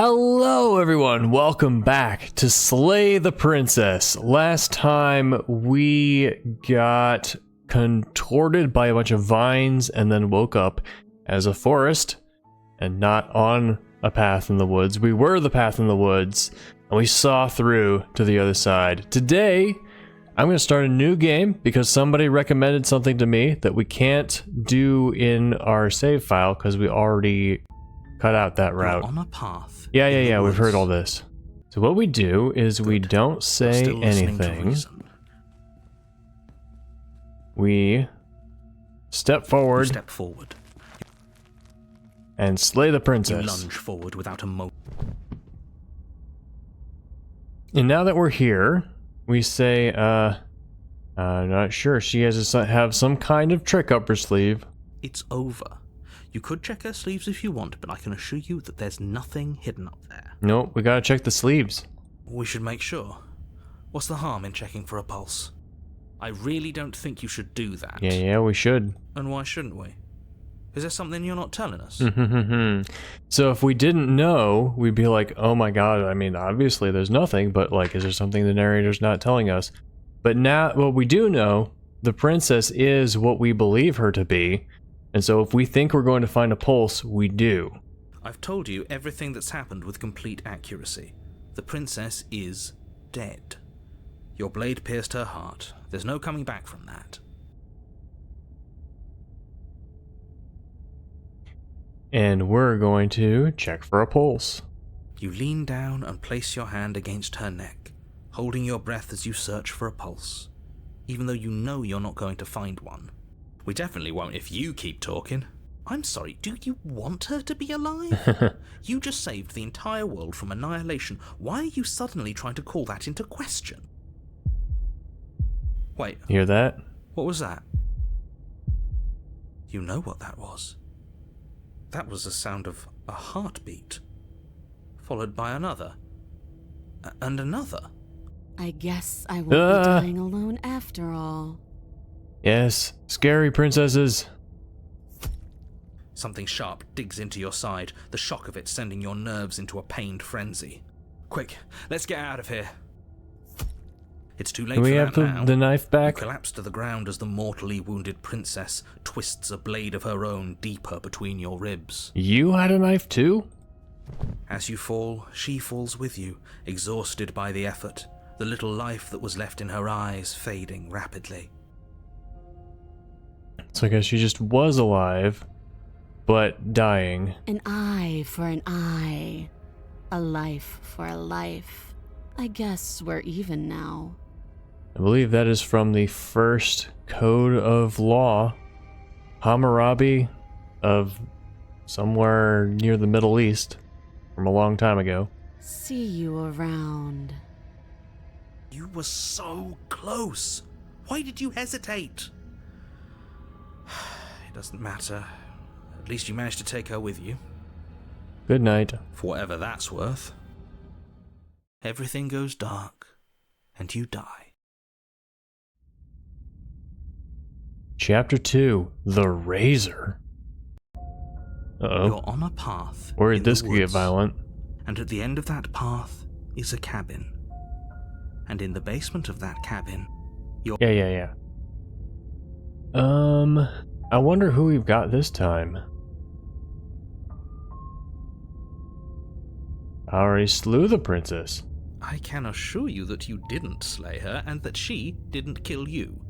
Hello everyone, welcome back to Slay the Princess. Last time we got contorted by a bunch of vines and then woke up as a forest and not on a path in the woods. We were the path in the woods and we saw through to the other side. Today, I'm going to start a new game because somebody recommended something to me that we can't do in our save file because we already cut out that route. You're on a path. Yeah, we've heard all this. So what we do is we don't say Still listening to anything. reason. We step forward Step forward. and slay the You princess. lunge forward without a mo. And now that we're here, we say, not sure. She has to have some kind of trick up her sleeve. It's over. You could check her sleeves if you want, but I can assure you that there's nothing hidden up there. Nope, we gotta check the sleeves. We should make sure. What's the harm in checking for a pulse? I really don't think you should do that. Yeah, we should. And why shouldn't we? Is there something you're not telling us? So if we didn't know, we'd be like, oh my god, I mean, obviously there's nothing, but like, is there something the narrator's not telling us? But now, what we do know, the princess is what we believe her to be, and so if we think we're going to find a pulse, we do. I've told you everything that's happened with complete accuracy. The princess is dead. Your blade pierced her heart. There's no coming back from that. And we're going to check for a pulse. You lean down and place your hand against her neck, holding your breath as you search for a pulse, even though you know you're not going to find one. We definitely won't if you keep talking. I'm sorry, do you want her to be alive? You just saved the entire world from annihilation. Why are you suddenly trying to call that into question? Wait, Hear that? what was that? You know what that was. That was the sound of a heartbeat, followed by another, and another. I guess I won't be dying alone after all. Yes, scary princesses. Something sharp digs into your side, the shock of it sending your nerves into a pained frenzy. Quick, let's get out of here. It's too late Do we for have that now. the knife You back? collapse to the ground as the mortally wounded princess twists a blade of her own deeper between your ribs. You had a knife too? As you fall, she falls with you, exhausted by the effort, the little life that was left in her eyes fading rapidly. So I guess she just was alive, but dying. An eye for an eye. A life for a life. I guess we're even now. I believe that is from the first code of law, Hammurabi of somewhere near the Middle East from a long time ago. See you around. You were so close. Why did you hesitate? It doesn't matter. At least you managed to take her with you. Good night. For whatever that's worth. Everything goes dark, and you die. Chapter 2, The Razor. Uh-oh. You're on a path. Worried in the this could get woods, violent. And at the end of that path is a cabin. And in the basement of that cabin, you're... Yeah. I wonder who we've got this time. I already slew the princess. I can assure you that you didn't slay her, and that she didn't kill you.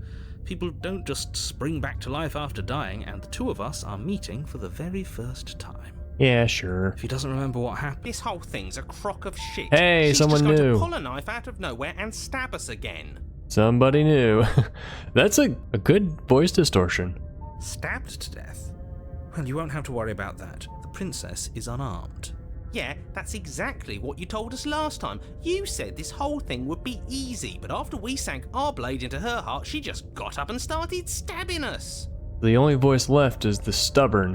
People don't just spring back to life after dying, and the two of us are meeting for the very first time. Yeah, sure. If he doesn't remember what happened... This whole thing's a crock of shit. Hey, She's someone just going new. to pull a knife out of nowhere and stab us again. Somebody new. That's a good voice distortion. Stabbed to death? Well, you won't have to worry about that. The princess is unarmed. Yeah, that's exactly what you told us last time. You said this whole thing would be easy, but after we sank our blade into her heart, she just got up and started stabbing us. The only voice left is the stubborn,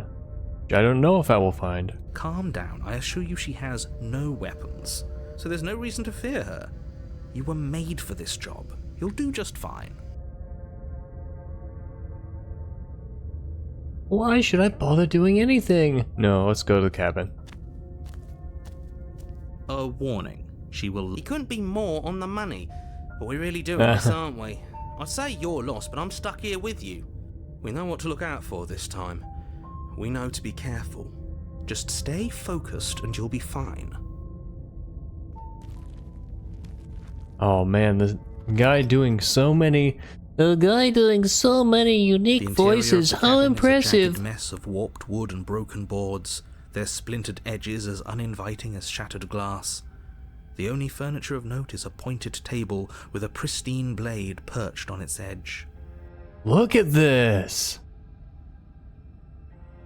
which I don't know if I will find. Calm down. I assure you she has no weapons, so there's no reason to fear her. You were made for this job. You'll do just fine. Why should I bother doing anything? No, let's go to the cabin. a warning. She will... He couldn't be more on the money. But we're really doing this, aren't we? I'd say you're lost, but I'm stuck here with you. We know what to look out for this time. We know to be careful. Just stay focused and you'll be fine. Oh man, the guy doing so many unique The interior voices. of the How cabin is a impressive. jagged mess of warped wood and broken boards, their splintered edges as uninviting as shattered glass. The only furniture of note is a pointed table with a pristine blade perched on its edge. Look at this.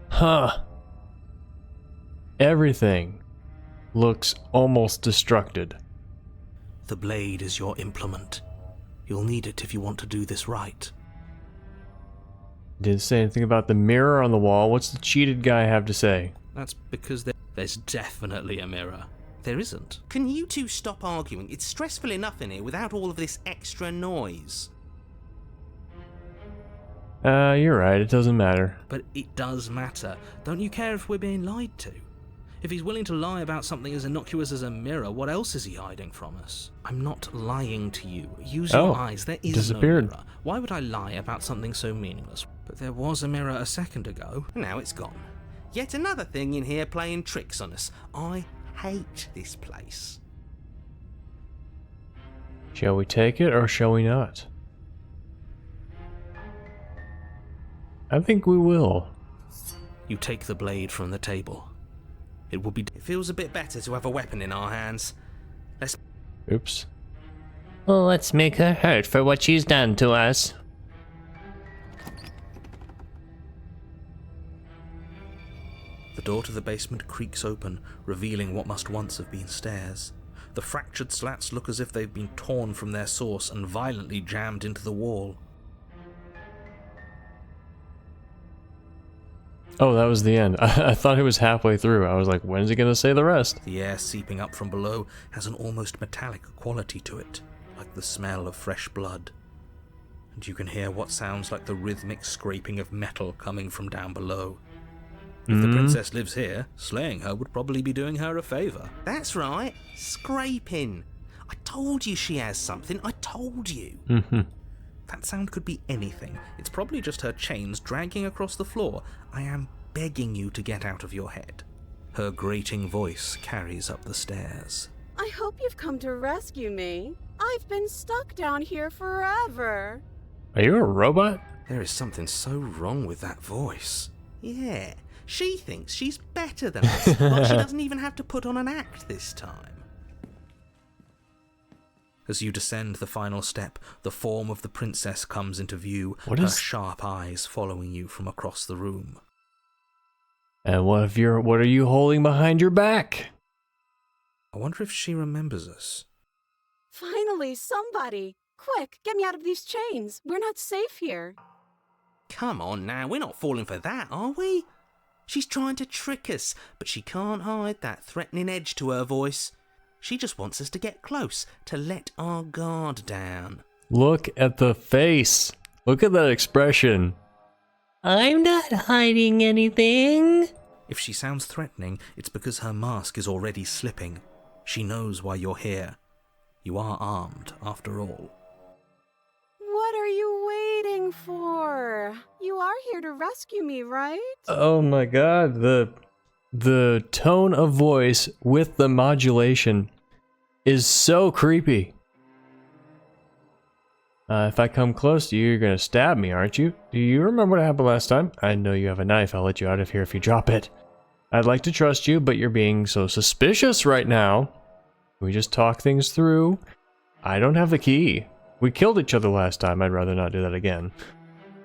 Huh. Everything looks almost destructed. The blade is your implement. You'll need it if you want to do this right. Didn't say anything about the mirror on the wall. What's the cheated guy have to say? That's because there's definitely a mirror. There isn't. Can you two stop arguing? It's stressful enough in here without all of this extra noise. You're right. It doesn't matter. But it does matter. Don't you care if we're being lied to? If he's willing to lie about something as innocuous as a mirror, what else is he hiding from us? I'm not lying to you. Use your eyes. There is disappeared. no mirror. Why would I lie about something so meaningless? But there was a mirror a second ago. Now it's gone. Yet another thing in here playing tricks on us. I hate this place. Shall we take it or shall we not? I think we will. You take the blade from the table. It will be... It feels a bit better to have a weapon in our hands. Oops. Well, let's make her hurt for what she's done to us. The door to the basement creaks open, revealing what must once have been stairs. The fractured slats look as if they've been torn from their source and violently jammed into the wall. Oh, that was the end. I thought it was halfway through. I was like, when's he gonna say the rest? The air seeping up from below has an almost metallic quality to it, like the smell of fresh blood. And you can hear what sounds like the rhythmic scraping of metal coming from down below. If the princess lives here, slaying her would probably be doing her a favour. That's right. Scraping. I told you she has something. I told you. That sound could be anything. It's probably just her chains dragging across the floor. I am begging you to get out of your head. Her grating voice carries up the stairs. I hope you've come to rescue me. I've been stuck down here forever. Are you a robot? There is something so wrong with that voice. Yeah. She thinks she's better than us. Like she doesn't even have to put on an act this time. As you descend the final step, the form of the princess comes into view, What her is- sharp eyes following you from across the room. And what are you holding behind your back? I wonder if she remembers us. Finally, somebody. Quick, get me out of these chains. We're not safe here. Come on now, we're not falling for that, are we? She's trying to trick us, but she can't hide that threatening edge to her voice. She just wants us to get close, to let our guard down. Look at the face. Look at that expression. I'm not hiding anything. If she sounds threatening, it's because her mask is already slipping. She knows why you're here. You are armed, after all. What are you waiting for? You are here to rescue me, right? Oh my god, the tone of voice with the modulation is so creepy. If I come close to you, you're gonna stab me, aren't you? Do you remember what happened last time? I know you have a knife. I'll let you out of here if you drop it. I'd like to trust you, but you're being so suspicious right now. Can we just talk things through? I don't have the key. We killed each other last time. I'd rather not do that again.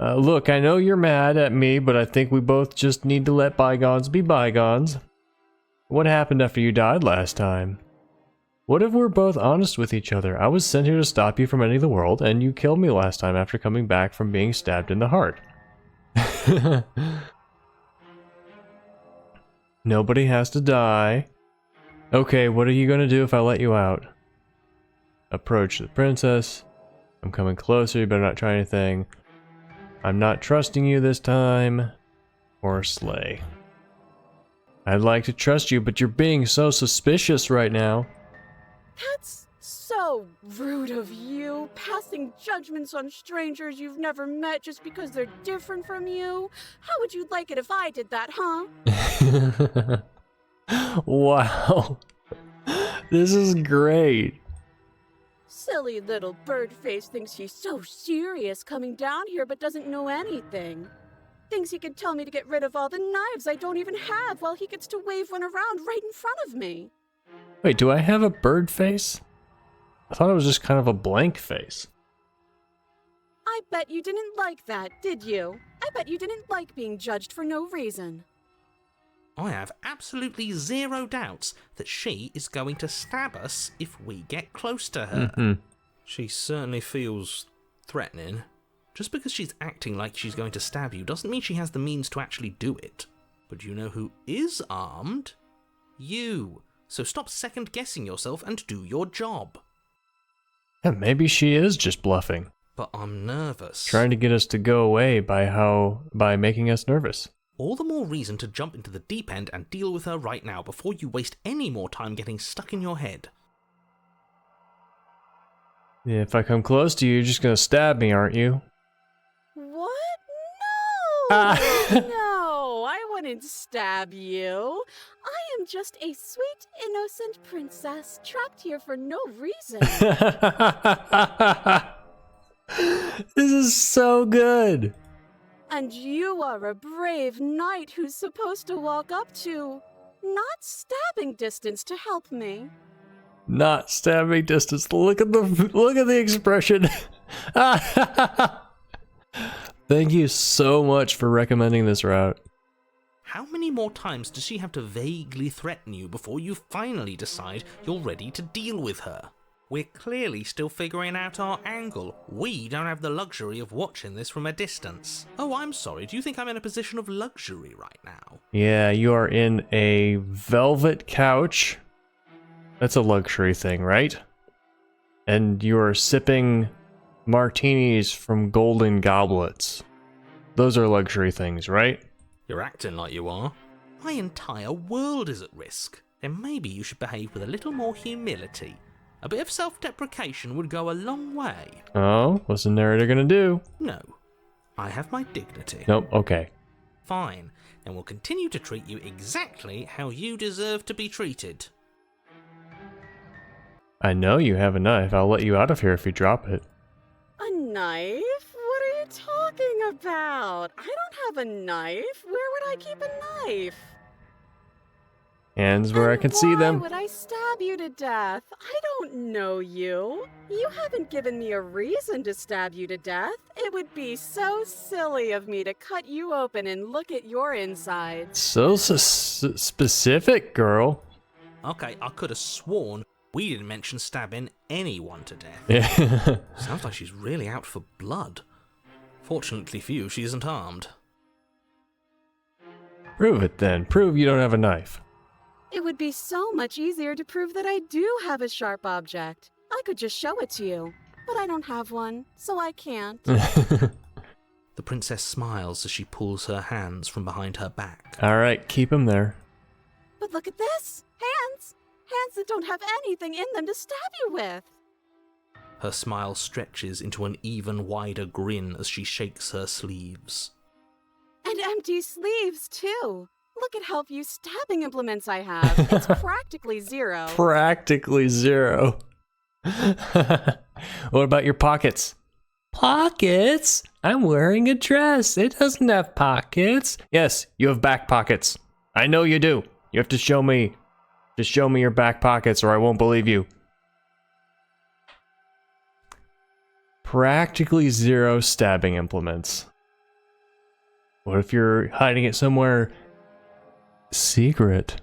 Look, I know you're mad at me, but I think we both just need to let bygones be bygones. What happened after you died last time? What if we're both honest with each other? I was sent here to stop you from ending the world, and you killed me last time after coming back from being stabbed in the heart. Nobody has to die. Okay, what are you gonna do if I let you out? Approach the princess. I'm coming closer, you better not try anything. I'm not trusting you this time. Or slay. I'd like to trust you, but you're being so suspicious right now. That's so rude of you, passing judgments on strangers you've never met just because they're different from you. How would you like it if I did that, huh? Wow. This is great. Silly little Birdface thinks he's so serious coming down here but doesn't know anything. Thinks he can tell me to get rid of all the knives I don't even have while he gets to wave one around right in front of me. Wait, do I have a bird face? I thought it was just kind of a blank face. I bet you didn't like that, did you? I bet you didn't like being judged for no reason. I have absolutely zero doubts that she is going to stab us if we get close to her. She certainly feels threatening. Just because she's acting like she's going to stab you doesn't mean she has the means to actually do it. But you know who is armed? You. So stop second-guessing yourself and do your job. Yeah, maybe she is just bluffing. But I'm nervous. Trying to get us to go away by making us nervous. All the more reason to jump into the deep end and deal with her right now before you waste any more time getting stuck in your head. Yeah, if I come close to you, you're just gonna stab me, aren't you? What? No! Ah. No, I wouldn't stab you. I am just a sweet, innocent princess trapped here for no reason. This is so good. And you are a brave knight who's supposed to walk up to, not stabbing distance to help me. Not stabbing distance. Look at the expression. Thank you so much for recommending this route. How many more times does she have to vaguely threaten you before you finally decide you're ready to deal with her? We're clearly still figuring out our angle. We don't have the luxury of watching this from a distance. Oh, I'm sorry, do you think I'm in a position of luxury right now? Yeah, you are in a velvet couch. That's a luxury thing, right? And you are sipping martinis from golden goblets. Those are luxury things, right? You're acting like you are. My entire world is at risk. Then maybe you should behave with a little more humility. A bit of self-deprecation would go a long way. Oh, what's the narrator gonna do? No. I have my dignity. Nope, okay. Fine. Then we'll continue to treat you exactly how you deserve to be treated. I know you have a knife. I'll let you out of here if you drop it. A knife? What are you talking about? I don't have a knife. Where would I keep a knife? Hands where I can see them. Why would I stab you to death? I don't know you. You haven't given me a reason to stab you to death. It would be so silly of me to cut you open and look at your insides. So specific, girl. Okay, I could have sworn we didn't mention stabbing anyone to death. Yeah. Sounds like she's really out for blood. Fortunately for you, she isn't armed. Prove it then. Prove you don't have a knife. It would be so much easier to prove that I do have a sharp object. I could just show it to you. But I don't have one, so I can't. The princess smiles as she pulls her hands from behind her back. Alright, keep him there. But look at this! Hands! Hands that don't have anything in them to stab you with! Her smile stretches into an even wider grin as she shakes her sleeves. And empty sleeves, too! Look at how few stabbing implements I have. It's practically zero. Practically zero. What about your pockets? Pockets? I'm wearing a dress. It doesn't have pockets. Yes, you have back pockets. I know you do. You have to show me. Just show me your back pockets or I won't believe you. Practically zero stabbing implements. What if you're hiding it somewhere secret?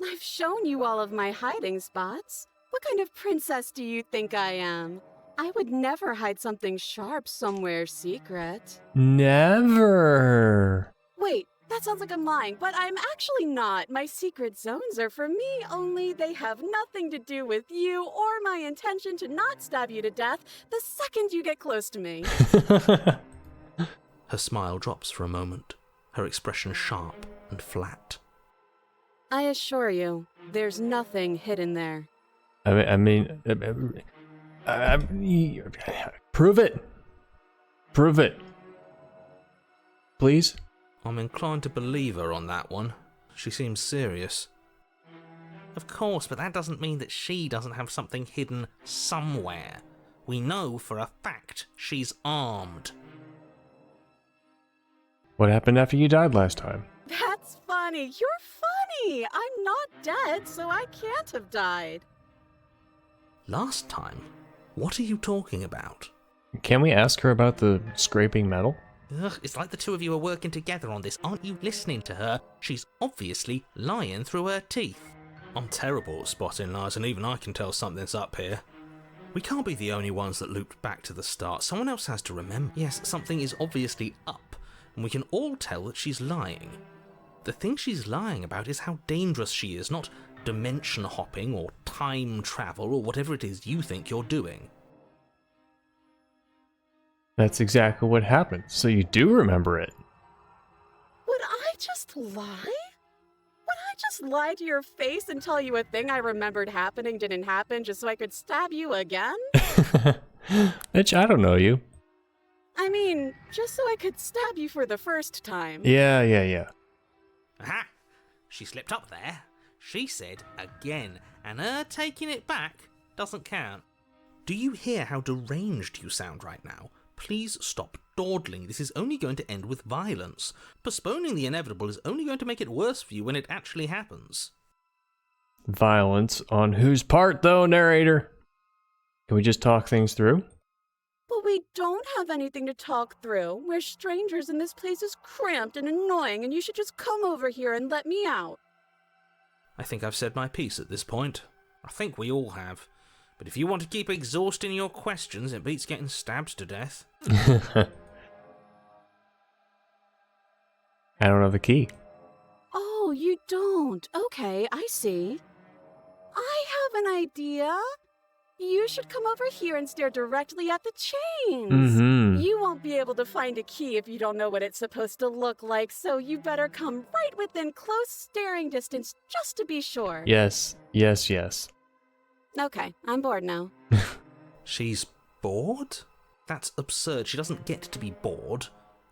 I've shown you all of my hiding spots. What kind of princess do you think I am? I would never hide something sharp somewhere secret. Never. Wait, that sounds like I'm lying, but I'm actually not. My secret zones are for me, only they have nothing to do with you or my intention to not stab you to death the second you get close to me. Her smile drops for a moment, her expression sharp and flat. I assure you, there's nothing hidden there. Prove it. Prove it. Please? I'm inclined to believe her on that one. She seems serious. Of course, but that doesn't mean that she doesn't have something hidden somewhere. We know for a fact she's armed. What happened after you died last time? That's funny. You're funny. I'm not dead, so I can't have died. Last time? What are you talking about? Can we ask her about the scraping metal? Ugh, it's like the two of you are working together on this. Aren't you listening to her? She's obviously lying through her teeth. I'm terrible at spotting lies, and even I can tell something's up here. We can't be the only ones that looped back to the start. Someone else has to remember. Yes, something is obviously up, and we can all tell that she's lying. The thing she's lying about is how dangerous she is, not dimension hopping or time travel or whatever it is you think you're doing. That's exactly what happened, so you do remember it. Would I just lie? Would I just lie to your face and tell you a thing I remembered happening didn't happen just so I could stab you again? Bitch, I don't know you. I mean, just so I could stab you for the first time. Yeah. Aha! She slipped up there. She said again, and her taking it back doesn't count. Do you hear how deranged you sound right now? Please stop dawdling. This is only going to end with violence. Postponing the inevitable is only going to make it worse for you when it actually happens. Violence on whose part, though, narrator? Can we just talk things through? But we don't have anything to talk through. We're strangers and this place is cramped and annoying and you should just come over here and let me out. I think I've said my piece at this point. I think we all have. But if you want to keep exhausting your questions, it beats getting stabbed to death. I don't have the key. Oh, you don't? Okay, I see. I have an idea. You should come over here and stare directly at the chains. Mm-hmm. You won't be able to find a key if you don't know what it's supposed to look like, so you better come right within close staring distance just to be sure. Yes. Okay, I'm bored now. She's bored? That's absurd. She doesn't get to be bored.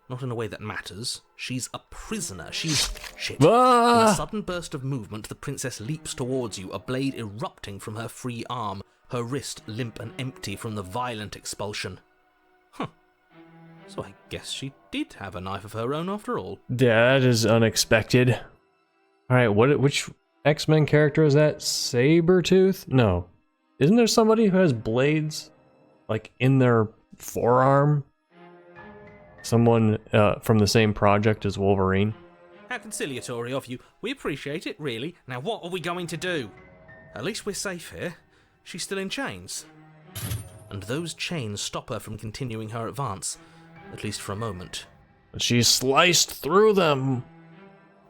Not in a way that matters. She's a prisoner. She's... Shit. Ah! In a sudden burst of movement, the princess leaps towards you, a blade erupting from her free arm, her wrist limp and empty from the violent expulsion. Huh. So I guess she did have a knife of her own after all. That is unexpected. Alright, which X-Men character is that? Sabretooth? No. Isn't there somebody who has blades, like, in their forearm? Someone from the same project as Wolverine? How conciliatory of you. We appreciate it, really. Now what are we going to do? At least we're safe here. She's still in chains. And those chains stop her from continuing her advance, at least for a moment. She sliced through them.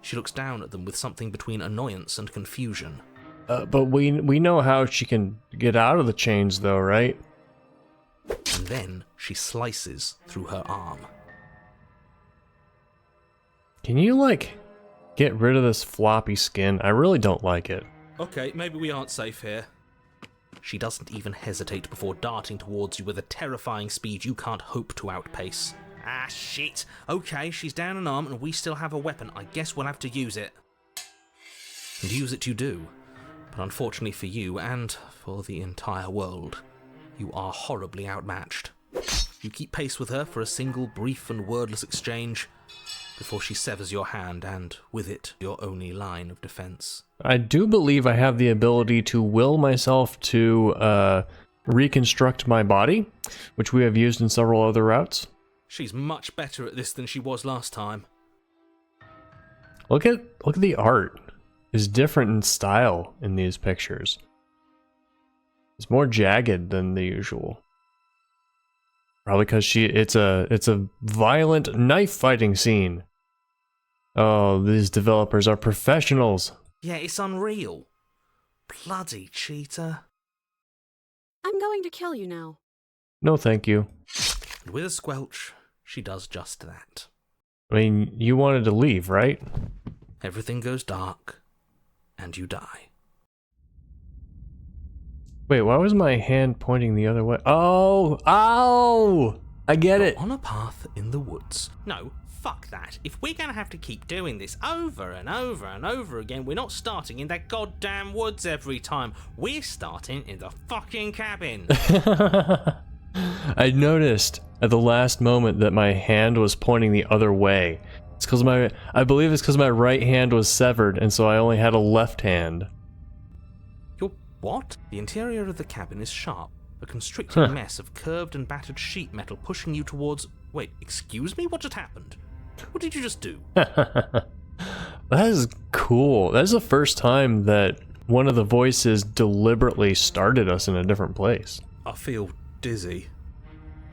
She looks down at them with something between annoyance and confusion. But we know how she can get out of the chains, though, right? And then she slices through her arm. Can you, like, get rid of this floppy skin? I really don't like it. Okay, maybe we aren't safe here. She doesn't even hesitate before darting towards you with a terrifying speed you can't hope to outpace. Ah, shit. Okay, she's down an arm and we still have a weapon. I guess we'll have to use it. And use it you do. But unfortunately for you, and for the entire world, you are horribly outmatched. You keep pace with her for a single brief and wordless exchange before she severs your hand and, with it, your only line of defense. I do believe I have the ability to will myself to reconstruct my body, which we have used in several other routes. She's much better at this than she was last time. Look at the art. It's different in style in these pictures. It's more jagged than the usual. Probably because it's a violent knife fighting scene. Oh, these developers are professionals. Yeah, it's unreal. Bloody cheater. I'm going to kill you now. No, thank you. And with a squelch, she does just that. I mean, you wanted to leave, right? Everything goes dark, and you die. Wait, why was my hand pointing the other way? Oh! Ow! I get it. On a path in the woods. No, fuck that. If we're gonna have to keep doing this over and over and over again, we're not starting in that goddamn woods every time. We're starting in the fucking cabin. I noticed at the last moment that my hand was pointing the other way. It's because I believe it's because my right hand was severed, and so I only had a left hand. Your what? The interior of the cabin is sharp. A constricting mess of curved and battered sheet metal pushing you towards... Wait, excuse me? What just happened? What did you just do? That is cool. That's the first time that one of the voices deliberately started us in a different place. I feel dizzy.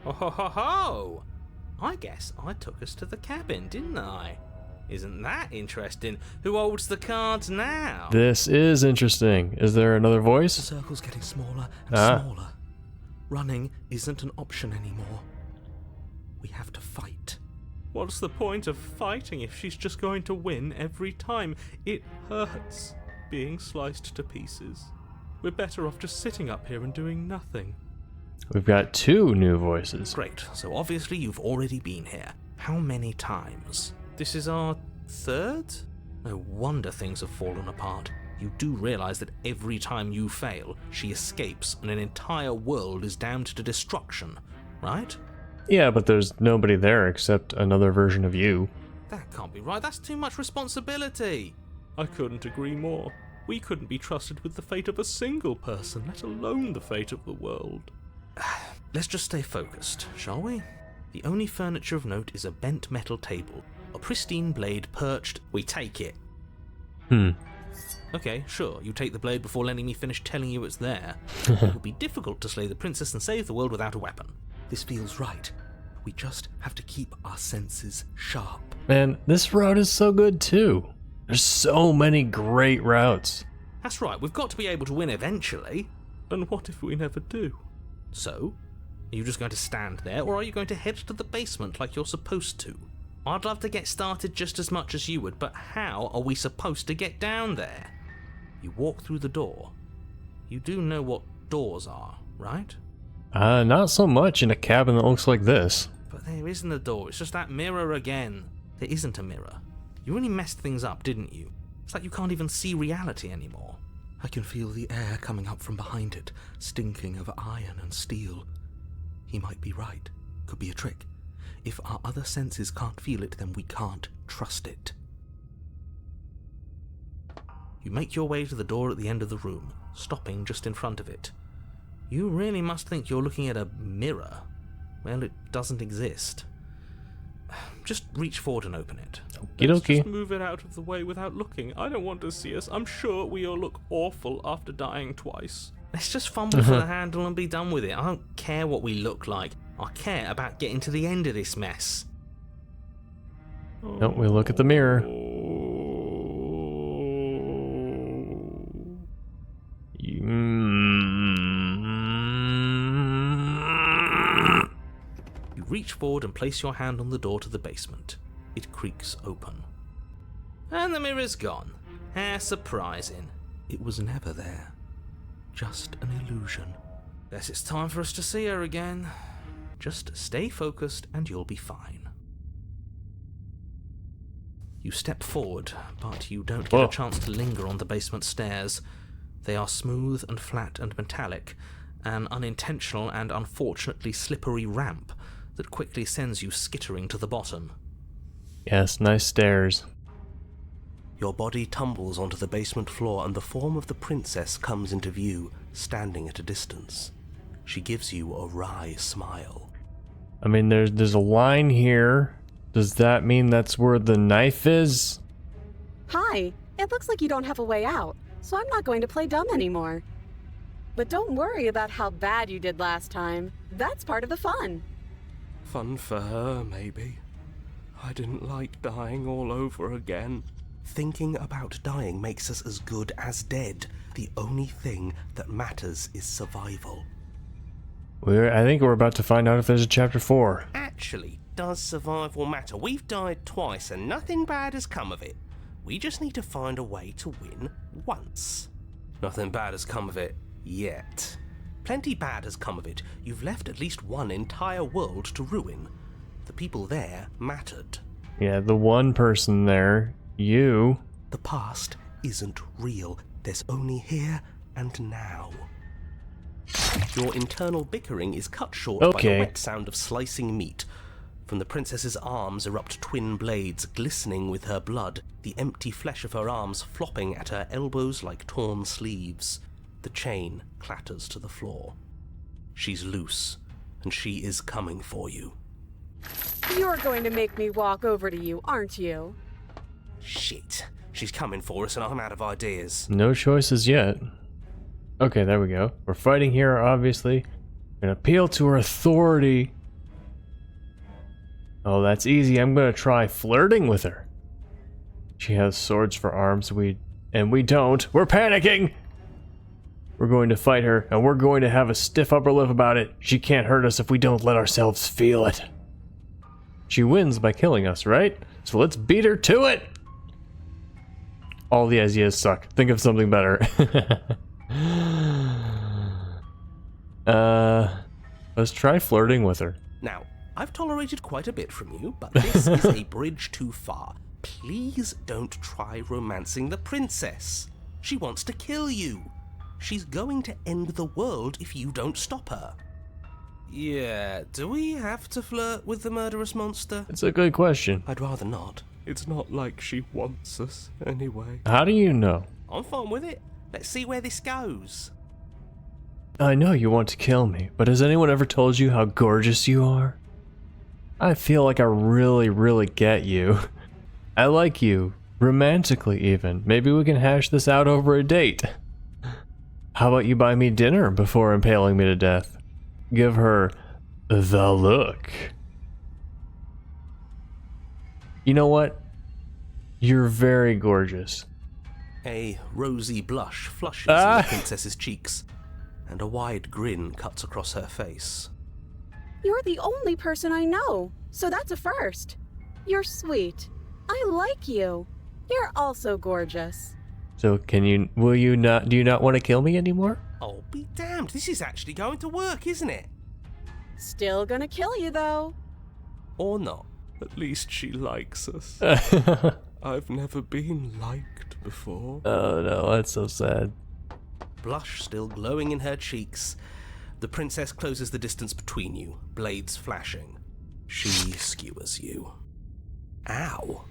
Oh ho ho ho! I guess I took us to the cabin, didn't I? Isn't that interesting? Who holds the cards now? This is interesting. Is there another The voice? circle's getting smaller and smaller. Running isn't an option anymore. We have to fight. What's the point of fighting if she's just going to win every time? It hurts being sliced to pieces. We're better off just sitting up here and doing nothing. We've got 2 new voices. Great, so obviously you've already been here. How many times? This is our 3rd? No wonder things have fallen apart. You do realize that every time you fail, she escapes and an entire world is damned to destruction, right? Yeah, but there's nobody there except another version of you. That can't be right. That's too much responsibility. I couldn't agree more. We couldn't be trusted with the fate of a single person, let alone the fate of the world. Let's just stay focused, shall we? The only furniture of note is a bent metal table. A pristine blade perched. We take it. Okay, sure, you take the blade before letting me finish telling you it's there. It would be difficult to slay the princess and save the world without a weapon. This feels right. We just have to keep our senses sharp. Man, this route is so good too. There's so many great routes. That's right, we've got to be able to win eventually. And what if we never do? So, are you just going to stand there, or are you going to head to the basement like you're supposed to? I'd love to get started just as much as you would, but how are we supposed to get down there? You walk through the door. You do know what doors are, right? Not so much in a cabin that looks like this. But there isn't a door, it's just that mirror again. There isn't a mirror. You really messed things up, didn't you? It's like you can't even see reality anymore. I can feel the air coming up from behind it, stinking of iron and steel. He might be right. Could be a trick. If our other senses can't feel it, then we can't trust it. You make your way to the door at the end of the room, stopping just in front of it. You really must think you're looking at a mirror. Well, it doesn't exist. Just reach forward and open it. Let's Okie just dokie. move it out of the way without looking. I don't want to see us. I'm sure we all look awful after dying twice. Let's just fumble for the handle and be done with it. I don't care what we look like. I care about getting to the end of this mess. No, we look at the mirror. You reach forward and place your hand on the door to the basement. It creaks open. And the mirror's gone. How surprising. It was never there. Just an illusion. Guess it's time for us to see her again. Just stay focused and you'll be fine. You step forward, but you don't get Whoa. a chance to linger on the basement stairs. They are smooth and flat and metallic, an unintentional and unfortunately slippery ramp that quickly sends you skittering to the bottom. Yes, nice stairs. Your body tumbles onto the basement floor and the form of the princess comes into view, standing at a distance. She gives you a wry smile. I mean, there's a line here. Does that mean that's where the knife is? Hi, it looks like you don't have a way out, so I'm not going to play dumb anymore. But don't worry about how bad you did last time. That's part of the fun. Fun for her, maybe. I didn't like dying all over again. Thinking about dying makes us as good as dead. The only thing that matters is survival. I think we're about to find out if there's a chapter 4. Actually, does survival matter? We've died twice and nothing bad has come of it. We just need to find a way to win once. Nothing bad has come of it yet. Plenty bad has come of it. You've left at least one entire world to ruin. The people there mattered. Yeah, the one person there, you. The past isn't real. There's only here and now. Your internal bickering is cut short by Okay. the wet sound of slicing meat. From the princess's arms erupt twin blades glistening with her blood, the empty flesh of her arms flopping at her elbows like torn sleeves. The chain clatters to the floor. She's loose, and she is coming for you. You're going to make me walk over to you, aren't you? Shit. She's coming for us and I'm out of ideas. No choices yet. Okay, there we go. We're fighting here, obviously. An appeal to her authority. Oh, that's easy. I'm gonna try flirting with her. She has swords for arms, and we don't. We're panicking! We're going to fight her, and we're going to have a stiff upper lip about it. She can't hurt us if we don't let ourselves feel it. She wins by killing us, right? So let's beat her to it! All the ideas suck. Think of something better. Let's try flirting with her. Now, I've tolerated quite a bit from you, but this is a bridge too far. Please don't try romancing the princess. She wants to kill you. She's going to end the world if you don't stop her. Yeah, do we have to flirt with the murderous monster? It's a good question. I'd rather not. It's not like she wants us anyway. How do you know? I'm fine with it. Let's see where this goes. I know you want to kill me, but has anyone ever told you how gorgeous you are? I feel like I really, really get you. I like you, romantically even. Maybe we can hash this out over a date. How about you buy me dinner before impaling me to death? Give her the look. You know what? You're very gorgeous. A rosy blush flushes in the princess's cheeks, and a wide grin cuts across her face. You're the only person I know, so that's a first. You're sweet. I like you. You're also gorgeous. So do you not want to kill me anymore? Oh, be damned, this is actually going to work, isn't it? Still gonna kill you, though. Or not. At least she likes us. I've never been liked before. Oh no, that's so sad. Blush still glowing in her cheeks, the princess closes the distance between you, blades flashing. She skewers you. Ow.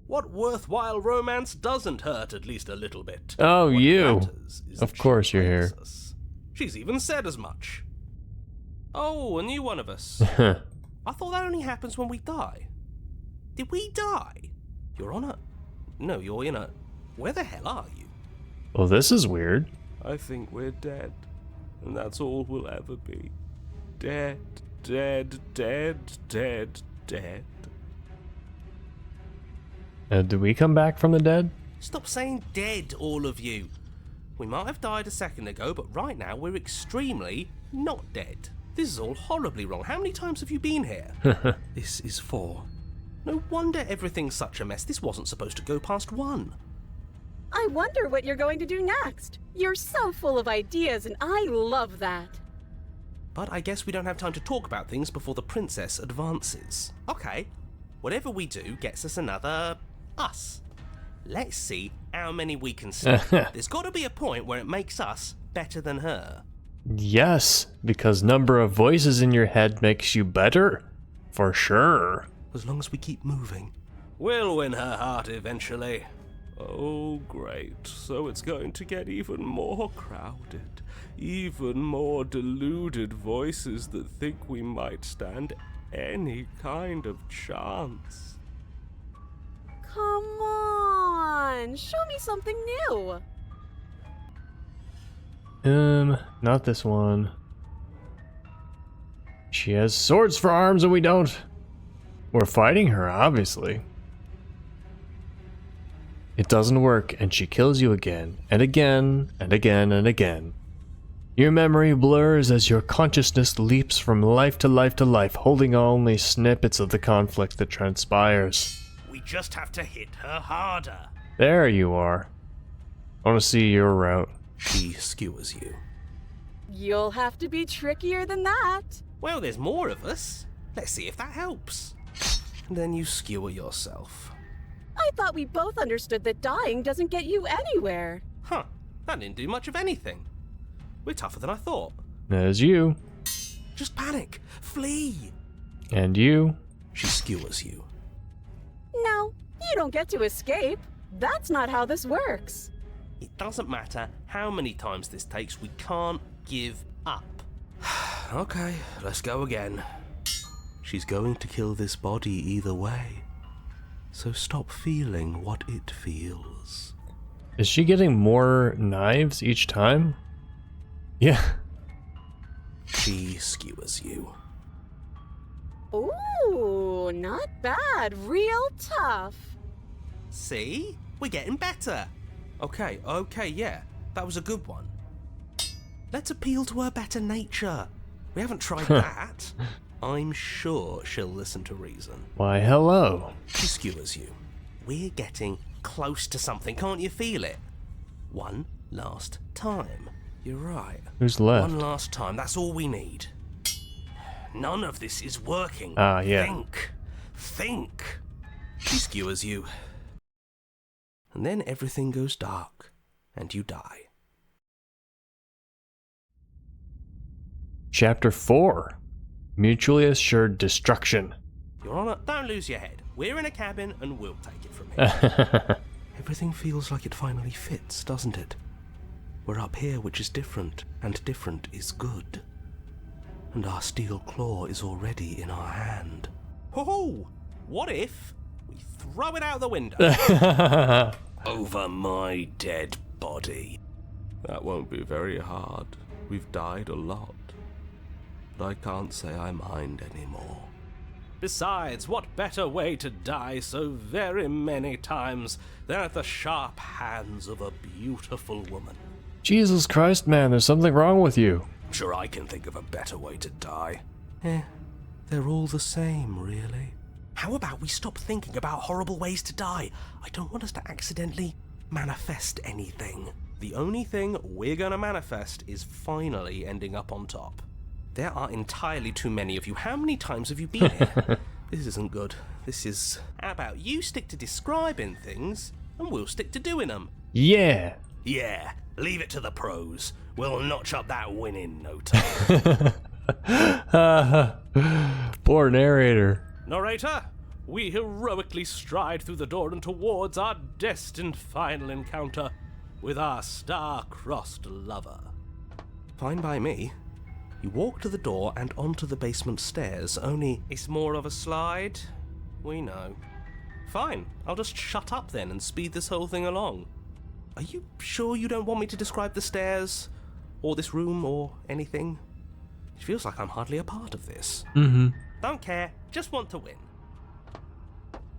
What worthwhile romance doesn't hurt at least a little bit? Oh, What you. matters is Of that course she you're likes here. us. She's even said as much. Oh, a new one of us. I thought that only happens when we die. Did we die? You're on a... No, you're in a... Where the hell are you? Well, this is weird. I think we're dead. And that's all we'll ever be. Dead, dead, dead, dead, dead. Do we come back from the dead? Stop saying dead, all of you. We might have died a second ago, but right now we're extremely not dead. This is all horribly wrong. How many times have you been here? This is 4. No wonder everything's such a mess. This wasn't supposed to go past 1. I wonder what you're going to do next. You're so full of ideas, and I love that. But I guess we don't have time to talk about things before the princess advances. Okay, whatever we do gets us another us. Let's see how many we can see. There's got to be a point where it makes us better than her. Yes, because number of voices in your head makes you better. For sure. As long as we keep moving. We'll win her heart eventually. Oh, great. So it's going to get even more crowded. Even more deluded voices that think we might stand any kind of chance. Come on, show me something new. Not this one. She has swords for arms and we don't. We're fighting her, obviously. It doesn't work, and she kills you again, and again, and again, and again. Your memory blurs as your consciousness leaps from life to life to life, holding only snippets of the conflict that transpires. We just have to hit her harder. There you are. I want to see your route. She skewers you. You'll have to be trickier than that. Well, there's more of us. Let's see if that helps. And then you skewer yourself. I thought we both understood that dying doesn't get you anywhere. Huh, that didn't do much of anything. We're tougher than I thought. There's you. Just panic. Flee. And you. She skewers you. No, you don't get to escape. That's not how this works. It doesn't matter how many times this takes, we can't give up. Okay, let's go again. She's going to kill this body either way. So stop feeling what it feels. Is she getting more knives each time? Yeah. She skewers you. Ooh, not bad. Real tough. See? We're getting better. Okay, yeah. That was a good one. Let's appeal to her better nature. We haven't tried that. I'm sure she'll listen to reason. Why, hello. She skewers you. We're getting close to something, can't you feel it? One last time. You're right. Who's left? One last time, that's all we need. None of this is working. Ah, yeah. Think. She skewers you. And then everything goes dark, and you die. Chapter 4. Mutually Assured Destruction. Your Honor, don't lose your head. We're in a cabin, and we'll take it from here. Everything feels like it finally fits, doesn't it? We're up here, which is different, and different is good. And our steel claw is already in our hand. Ho-ho! What if we throw it out the window? Over my dead body. That won't be very hard. We've died a lot. But I can't say I mind anymore. Besides, what better way to die so very many times than at the sharp hands of a beautiful woman? Jesus Christ, man, there's something wrong with you. Sure, I can think of a better way to die. They're all the same, really. How about we stop thinking about horrible ways to die? I don't want us to accidentally manifest anything. The only thing we're gonna manifest is finally ending up on top. There are entirely too many of you. How many times have you been here? This isn't good. This is... How about you stick to describing things, and we'll stick to doing them? Yeah. Yeah, leave it to the pros. We'll notch up that win in no time. Poor narrator. Narrator, we heroically stride through the door and towards our destined final encounter with our star-crossed lover. Fine by me. You walk to the door and onto the basement stairs, only it's more of a slide. We know. Fine, I'll just shut up then and speed this whole thing along. Are you sure you don't want me to describe the stairs, or this room, or anything? It feels like I'm hardly a part of this. Don't care, just want to win.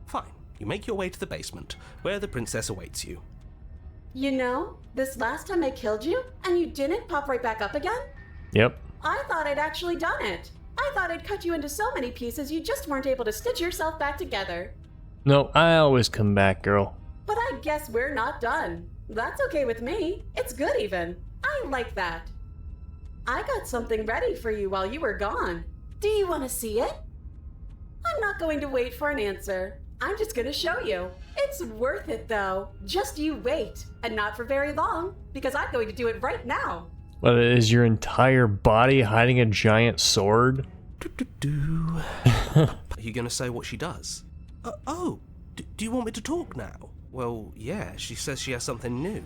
Fine, you make your way to the basement, where the princess awaits you. You know, this last time I killed you, and you didn't pop right back up again? Yep. I thought I'd actually done it. I thought I'd cut you into so many pieces you just weren't able to stitch yourself back together. No, I always come back, girl. But I guess we're not done. That's okay with me. It's good even. I like that. I got something ready for you while you were gone. Do you want to see it? I'm not going to wait for an answer. I'm just going to show you. It's worth it though. Just you wait. And not for very long, because I'm going to do it right now. What, is your entire body hiding a giant sword? Are you going to say what she does? Do you want me to talk now? Well, yeah, she says she has something new.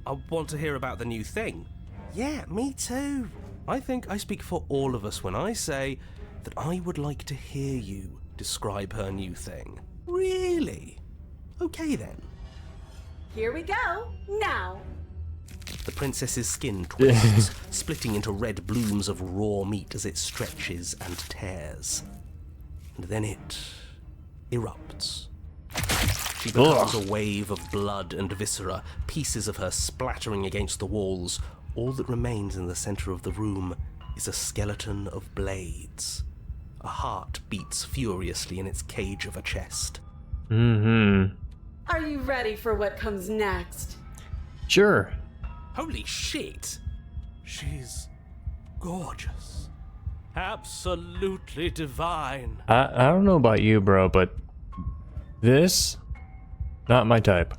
I want to hear about the new thing. Yeah, me too. I think I speak for all of us when I say that I would like to hear you describe her new thing. Really? Okay then. Here we go. Now. The princess's skin twists, splitting into red blooms of raw meat as it stretches and tears. And then it erupts. She becomes a wave of blood and viscera, pieces of her splattering against the walls. All that remains in the center of the room is a skeleton of blades. A heart beats furiously in its cage of a chest. Are you ready for what comes next? Sure. Holy shit! She's gorgeous. Absolutely divine. I don't know about you, bro, but this, not my type.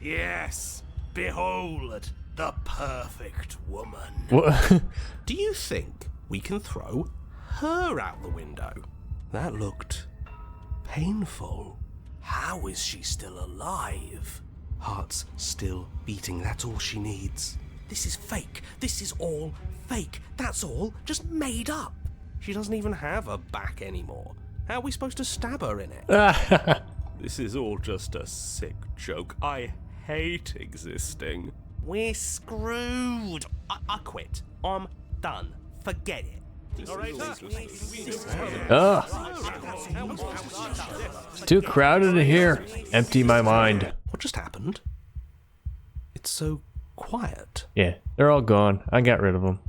Yes, behold, the perfect woman. What? Do you think we can throw her out the window? That looked painful. How is she still alive? Heart's still beating, that's all she needs. This is fake. This is all fake. That's all just made up. She doesn't even have a back anymore. How are we supposed to stab her in it? This is all just a sick joke. I hate existing. We're screwed. I quit. I'm done. Forget it. Ugh. It's too crowded in here. Empty my mind. What just happened? It's so quiet. Yeah, they're all gone. I got rid of them.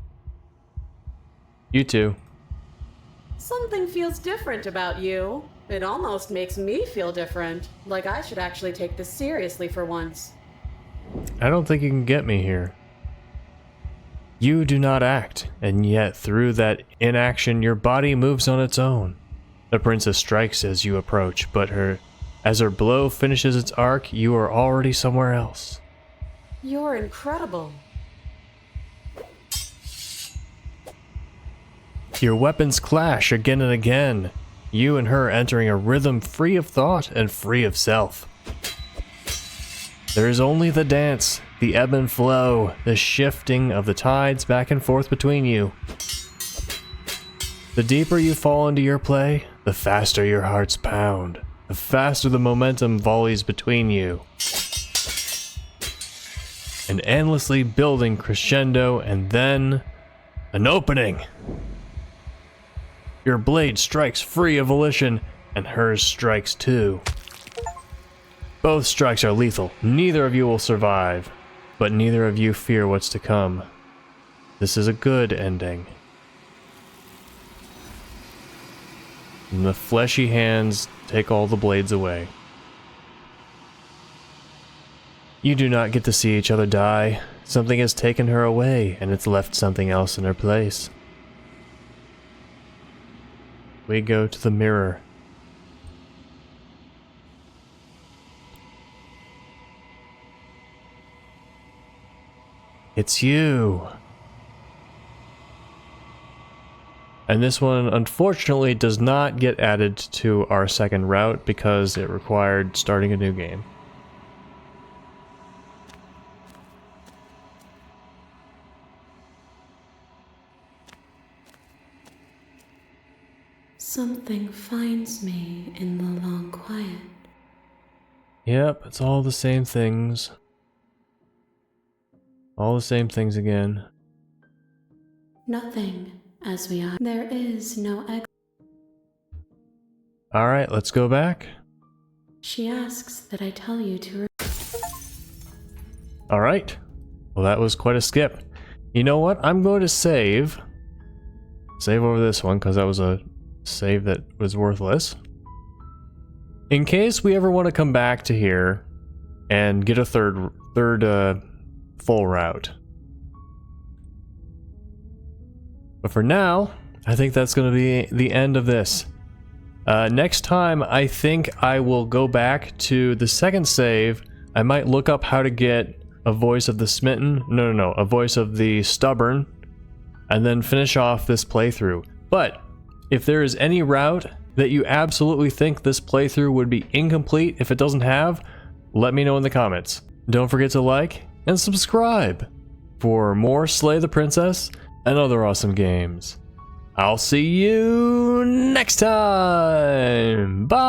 You too. Something feels different about you. It almost makes me feel different. Like I should actually take this seriously for once. I don't think you can get me here. You do not act, and yet through that inaction your body moves on its own. The princess strikes as you approach, but as her blow finishes its arc, you are already somewhere else. You're incredible. Your weapons clash again and again, you and her entering a rhythm free of thought and free of self. There is only the dance, the ebb and flow, the shifting of the tides back and forth between you. The deeper you fall into your play, the faster your hearts pound, the faster the momentum volleys between you. An endlessly building crescendo, and then an opening. Your blade strikes free of volition, and hers strikes too. Both strikes are lethal. Neither of you will survive, but neither of you fear what's to come. This is a good ending. And the fleshy hands take all the blades away. You do not get to see each other die. Something has taken her away, and it's left something else in her place. We go to the mirror. It's you. And this one, unfortunately, does not get added to our second route because it required starting a new game. Something finds me in the long quiet. Yep, it's all the same things. All the same things again. Nothing as we are. There is no exit. Alright, let's go back. She asks that I tell you to. Alright. Well, that was quite a skip. You know what? I'm going to save. Save over this one because that was a save that was worthless. In case we ever want to come back to here and get a third full route. But for now, I think that's going to be the end of this. Next time, I think I will go back to the second save. I might look up how to get a voice of the smitten. No, a voice of the stubborn. And then finish off this playthrough. But if there is any route that you absolutely think this playthrough would be incomplete if it doesn't have, let me know in the comments. Don't forget to like and subscribe for more Slay the Princess and other awesome games. I'll see you next time. Bye!